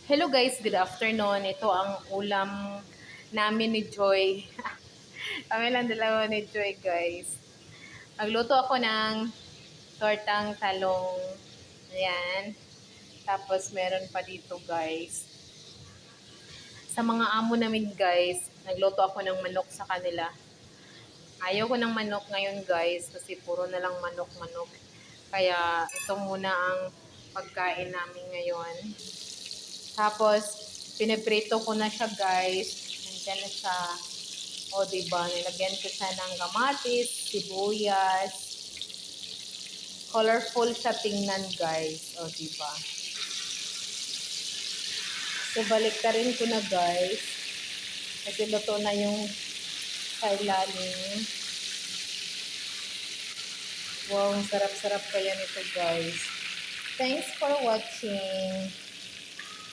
Hello guys, good afternoon. Ito ang ulam namin ni Joy. Kami lang dalawa ni Joy guys. Nagluto ako ng tortang talong. Ayan. Tapos meron pa dito guys. Sa mga amo namin guys, nagluto ako ng manok sa kanila. Ayaw ko ng manok ngayon guys kasi puro na lang manok-manok. Kaya ito muna ang pagkain namin ngayon. Tapos, piniprito ko na siya guys. Nandiyan na siya. O, diba? Nilagyan ko siya ng kamatis, sibuyas. Colorful siya tingnan guys. O, diba? So, baliktarin ko na guys. Kasi luto na yung sa ilalim. Wow, sarap-sarap kaya nito guys. Thanks for watching.